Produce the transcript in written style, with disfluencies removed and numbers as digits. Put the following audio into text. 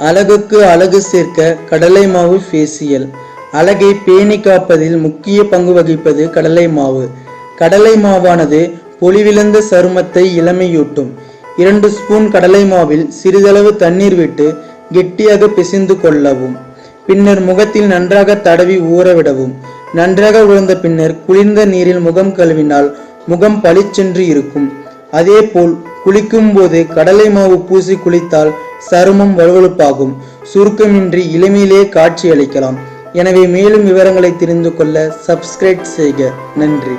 அழகுக்கு அழகு சேர்க்க கடலை மாவு ஃபேசியல். அழகை பேணி காப்பதில் முக்கிய பங்கு வகிப்பது கடலை மாவு. கடலை மாவானது பொலிவிழந்த சருமத்தை இளமையூட்டும். 2 ஸ்பூன் கடலை மாவில் சிறிதளவு தண்ணீர் விட்டு கெட்டியாக பிசைந்து கொள்ளவும். பின்னர் முகத்தில் நன்றாக தடவி ஊறவிடவும். நன்றாக உலர்ந்த பின்னர் குளிர்ந்த நீரில் முகம் கழுவினால் முகம் பளிச்சென்று இருக்கும். அதேபோல் குளிக்கும் போது கடலை மாவு பூசி குளித்தால் சருமம் வழுவழுப்பாகும். சுருக்கமின்றி இளமையிலே காட்சி அளிக்கலாம். எனவே மேலும் விவரங்களை தெரிந்து கொள்ள சப்ஸ்கிரைப் செய்க. நன்றி.